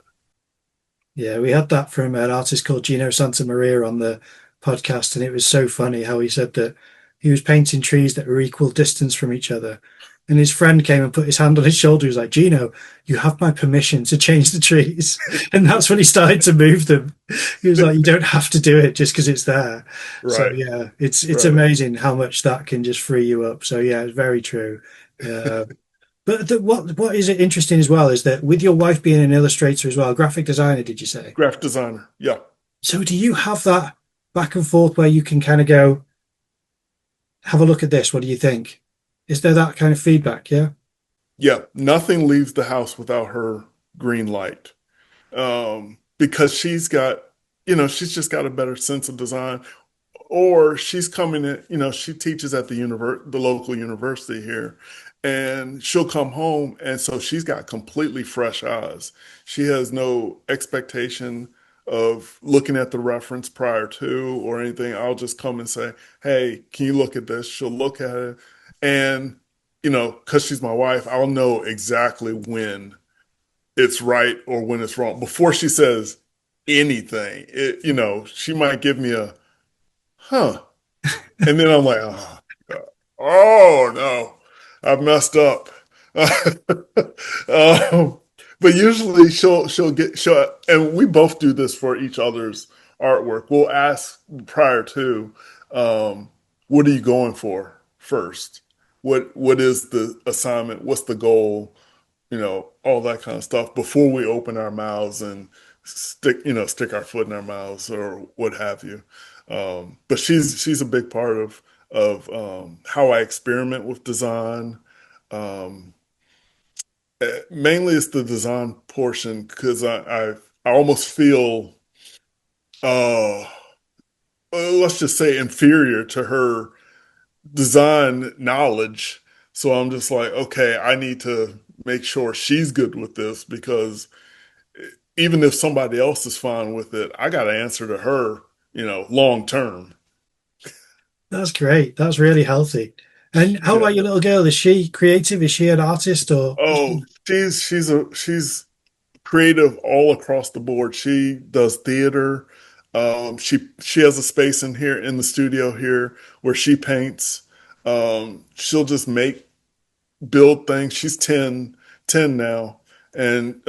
Yeah, we had that from an artist called Gino Santa Maria on the podcast, and it was so funny how he said that he was painting trees that were equal distance from each other. And his friend came and put his hand on his shoulder. He was like, Gino, you have my permission to change the trees. And that's when he started to move them. He was like, you don't have to do it just because it's there. So Right, yeah, it's right. amazing how much that can just free you up. So yeah, it's very true. Uh, but what is it interesting as well is that with your wife being an illustrator as well, graphic designer, did you say? Graphic designer. Yeah. So do you have that back and forth where you can kind of go, have a look at this, what do you think? Is there that kind of feedback? Yeah. Yeah. Nothing leaves the house without her green light. Because she's just got a better sense of design. Or she's coming in, she teaches at the local university here, and she'll come home, and so she's got completely fresh eyes. She has no expectation of looking at the reference prior to or anything. I'll just come and say, "Hey, can you look at this?" She'll look at it, and because she's my wife, I'll know exactly when it's right or when it's wrong before she says anything. She might give me a huh. And then I'm like, oh, God. Oh no, I've messed up. um, but usually she'll and we both do this for each other's artwork. We'll ask prior to, um, what are you going for first? What is the assignment? What's the goal? All that kind of stuff before we open our mouths and stick our foot in our mouths or what have you. But she's a big part of how I experiment with design. Um, Mainly it's the design portion because I almost feel uh, let's just say inferior to her design knowledge. So I'm just like, okay, I need to make sure she's good with this because even if somebody else is fine with it, I got to answer to her, long term. That's great. That's really healthy. And how Yeah. about your little girl? Is she creative? Is she an artist or is Oh, she... she's creative all across the board. She does theater. She has a space in here in the studio here where she paints. She'll just build things. She's 10 now, and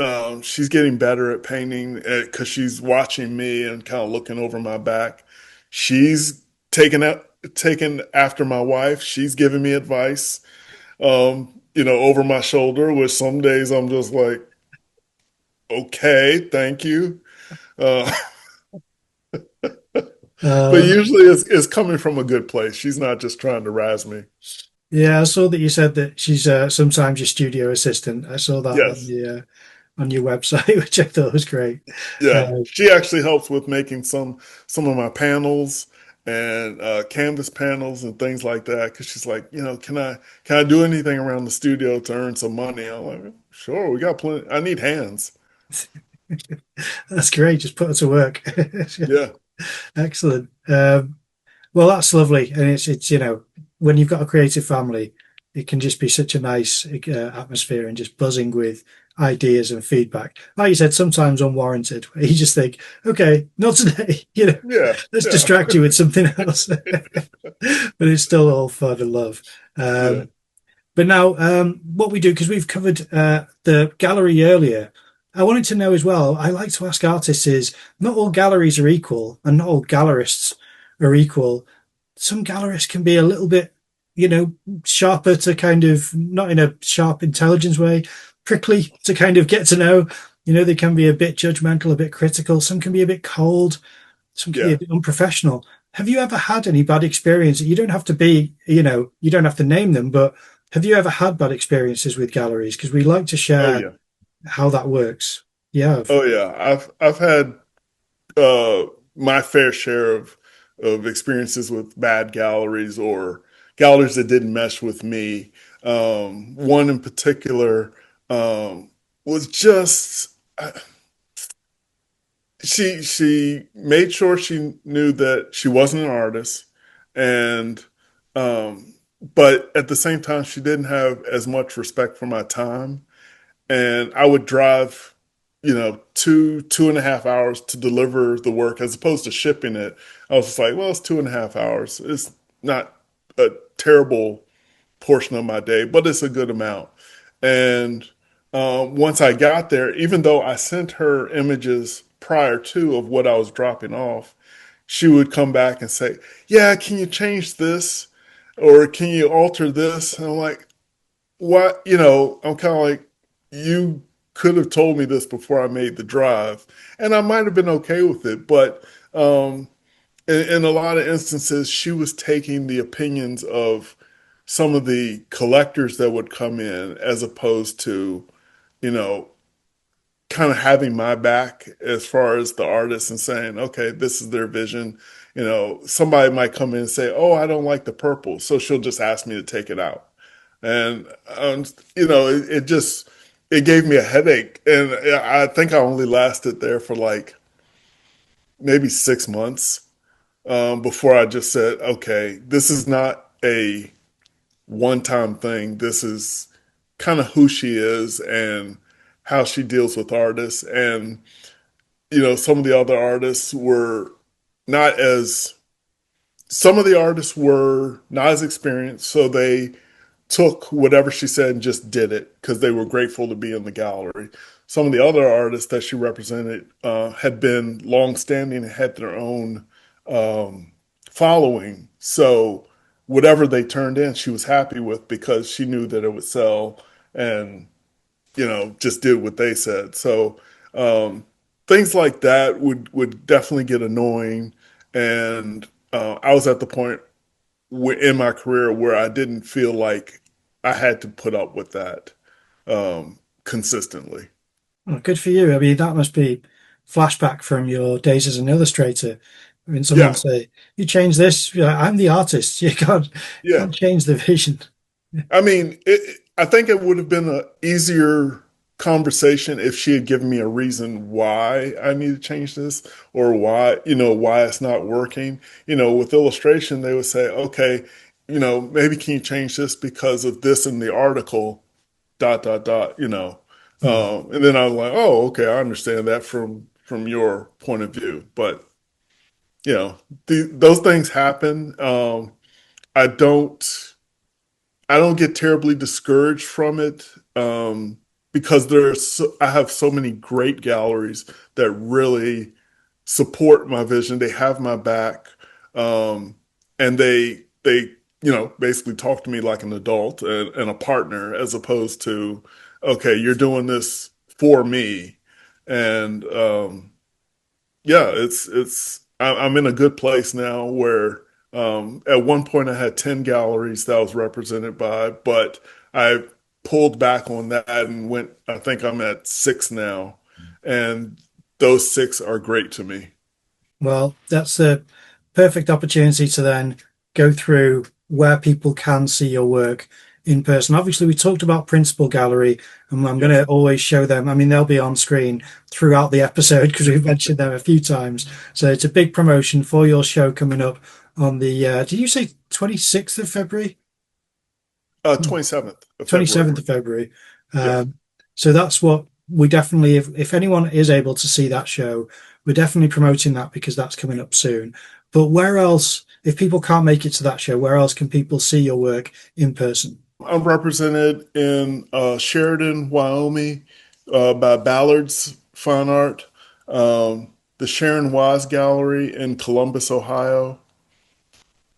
she's getting better at painting because she's watching me and kind of looking over my back. She's taken after my wife. She's giving me advice, over my shoulder, which some days I'm just like, okay, thank you. Uh, but Uh, usually it's coming from a good place. She's not just trying to razz me. yeah, I saw that you said that she's sometimes your studio assistant. I saw that Yes. on your website, which I thought was great. Yeah. Uh, She actually helps with making some of my panels and canvas panels and things like that. Because she's like, can I do anything around the studio to earn some money? I'm like, sure, we got plenty. I need hands. That's great. Just put her to work. Yeah, Excellent. Well, that's lovely, and it's when you've got a creative family, it can just be such a nice atmosphere and just buzzing with ideas and feedback. Like you said, sometimes unwarranted. Where you just think, okay, not today. yeah, Let's yeah, distract you with something else. But it's still all fun and love. yeah, But now, what we do, because we've covered the gallery earlier, I wanted to know as well. I like to ask artists is not all galleries are equal, and not all gallerists are equal. Some gallerists can be a little bit, sharper to kind of, not in a sharp intelligence way, prickly to kind of get to know. They can be a bit judgmental, a bit critical. Some can be a bit cold. Some can be yeah. a bit unprofessional. Have you ever had any bad experience? You don't have to be, you don't have to name them, but have you ever had bad experiences with galleries? Because we like to Oh share yeah, how that works. Yeah. oh yeah. I've had uh my fair share of experiences with bad galleries or galleries that didn't mesh with me. One in particular was just she made sure she knew that she wasn't an artist, and but at the same time she didn't have as much respect for my time, and I would drive, 2.5 hours to deliver the work as opposed to shipping it. I was just like, well, it's 2.5 hours. It's not a terrible portion of my day, but it's a good amount. And once I got there, even though I sent her images prior to of what I was dropping off, she would come back and say, "Yeah, can you change this? Or can you alter this?" And I'm like, what, I'm kind of like, you could have told me this before I made the drive, and I might have been okay with it. But in a lot of instances, she was taking the opinions of some of the collectors that would come in as opposed to, you know, kind of having my back as far as the artist and saying, okay, this is their vision. Somebody might come in and say, oh, I don't like the purple. So she'll just ask me to take it out. And, it just, it gave me a headache. And I think I only lasted there for like maybe 6 months before I just said, okay, this is not a one time thing. This is kind of who she is and how she deals with artists. And, some of the other artists were not as, some of the artists were not as experienced. So they took whatever she said and just did it because they were grateful to be in the gallery. Some of the other artists that she represented had been longstanding and had their own following. So whatever they turned in, she was happy with because she knew that it would sell and, just did what they said. So things like that would definitely get annoying. And I was at the point in my career where I didn't feel like I had to put up with that consistently. Well, good for you. I mean, that must be flashback from your days as an illustrator. When someone Yeah, say, "You change this," you're like, I'm the artist. You yeah. can't change the vision. I mean, I think it would have been an easier conversation if she had given me a reason why I need to change this or why it's not working. With illustration, they would say, okay, maybe can you change this because of this in the article, dot, dot, dot. Hmm. And then I was like, oh, okay, I understand that from your point of view. But, those things happen. I don't. I don't get terribly discouraged from it because I have so many great galleries that really support my vision. They have my back, and they basically talk to me like an adult and a partner as opposed to, okay, you're doing this for me, and yeah, I'm in a good place now where at one point I had 10 galleries that I was represented by, but I pulled back on that and I think I'm at six now. And those six are great to me. Well, that's the perfect opportunity to then go through where people can see your work in person. Obviously, we talked about Principal Gallery, and I'm going Yes. to always show them. I mean, they'll be on screen throughout the episode because we've mentioned them a few times. So it's a big promotion for your show coming up on the, did you say 26th of February? 27th of February. 27th of February. Yes. Um, so that's what we definitely, if anyone is able to see that show, we're definitely promoting that because that's coming up soon. But where else, if people can't make it to that show, where else can people see your work in person? I'm represented in Sheridan, Wyoming, by Ballard's Fine Art, the Sharon Wise Gallery in Columbus, Ohio,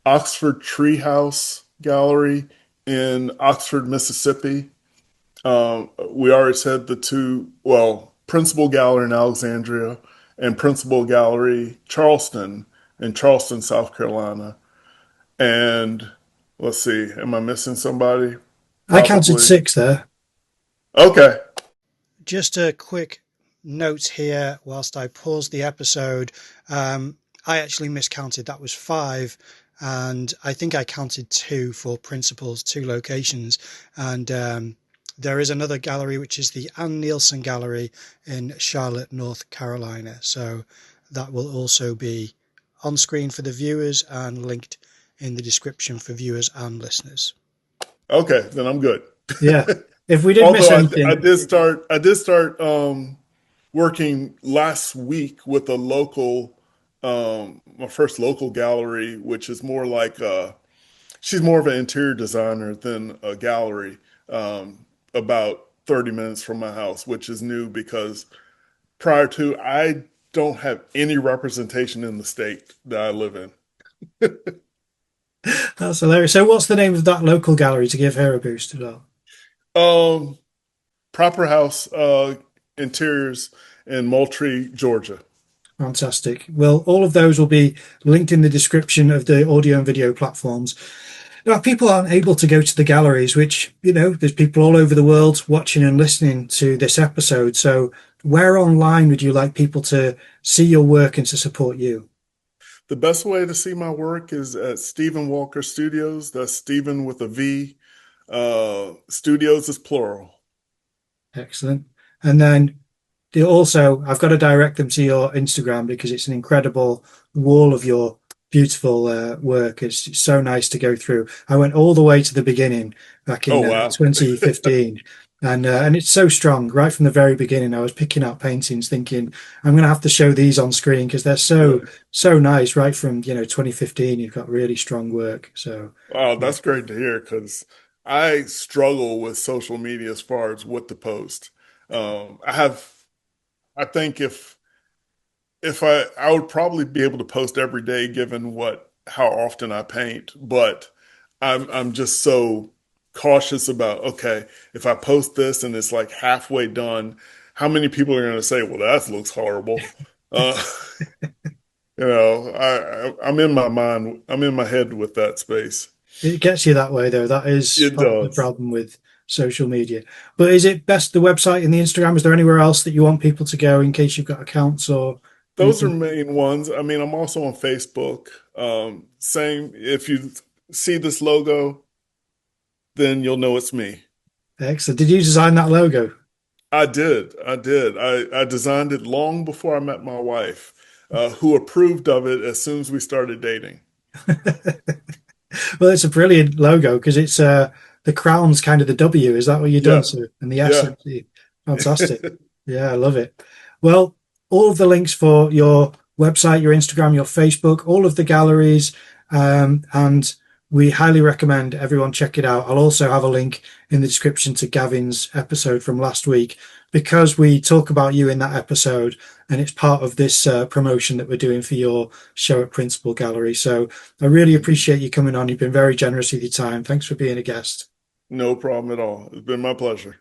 Oxford Treehouse Gallery in Oxford, Mississippi. We already said the two, well, Principal Gallery in Alexandria and Principal Gallery Charleston in Charleston, South Carolina. And let's see, am I missing somebody? I counted Probably. six there. Okay. Just a quick note here whilst I pause the episode. I actually miscounted. That was five. And I think I counted two for principals, two locations. And there is another gallery, which is the Ann Nielsen Gallery in Charlotte, North Carolina. So that will also be on screen for the viewers and linked in the description for viewers and listeners. Okay, then I'm good. Yeah. If we did miss Although I anything, did start working last week with a local my first local gallery, which is more like she's more of an interior designer than a gallery, about 30 minutes from my house, which is new because prior to I don't have any representation in the state that I live in. that's hilarious. So, what's the name of that local gallery to give her a boost as well? Um, Proper House Interiors in Moultrie, Georgia. Fantastic. Well, all of those will be linked in the description of the audio and video platforms. Now, people aren't able to go to the galleries, which, there's people all over the world watching and listening to this episode. So, where online would you like people to see your work and to support you? The best way to see my work is at Stephen Walker Studios. That's Stephen with a V. Studios is plural. Excellent. And then also, I've got to direct them to your Instagram because it's an incredible wall of your beautiful work. It's so nice to go through. I went all the way to the beginning back Oh in wow. 2015, and it's so strong right from the very beginning. I was picking out paintings, thinking I'm going to have to show these on screen because they're Yeah. so nice. Right from 2015, you've got really strong work. So Wow, yeah, that's great to hear because I struggle with social media as far as what to post. I think if I would probably be able to post every day given how often I paint, but I'm just so cautious about, okay, if I post this and it's like halfway done, how many people are going to say, well, that looks horrible? Uh, I'm in my mind, I'm in my head with that space. it gets you that way though. That is It part of the does. problem with social media. But is it best the website and the Instagram? Is there anywhere else that you want people to go in case you've got accounts or Those are anything? main ones. I mean, I'm also on Facebook. Same, if you see this logo, then you'll know it's me. Excellent. Did you design that logo? I did. I did. I designed it long before I met my wife, who approved of it as soon as we started dating. Well, it's a brilliant logo because it's the crown's kind of the W. Is that what you've done? Yeah. So, and the S Yeah. at the fantastic. Yeah, I love it. Well, all of the links for your website, your Instagram, your Facebook, all of the galleries, and we highly recommend everyone check it out. I'll also have a link in the description to Gavin's episode from last week because we talk about you in that episode, and it's part of this promotion that we're doing for your show at Principal Gallery. So I really appreciate you coming on. You've been very generous with your time. Thanks for being a guest. No problem at all. It's been my pleasure.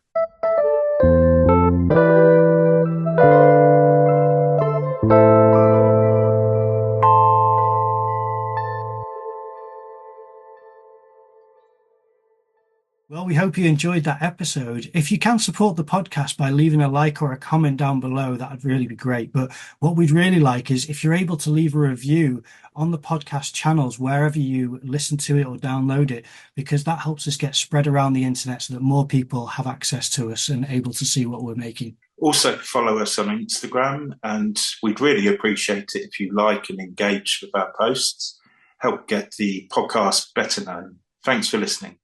Well, we hope you enjoyed that episode. If you can support the podcast by leaving a like or a comment down below, that'd really be great. But what we'd really like is if you're able to leave a review on the podcast channels, wherever you listen to it or download it, because that helps us get spread around the internet so that more people have access to us and able to see what we're making. Also, follow us on Instagram, and we'd really appreciate it if you like and engage with our posts. Help get the podcast better known. Thanks for listening.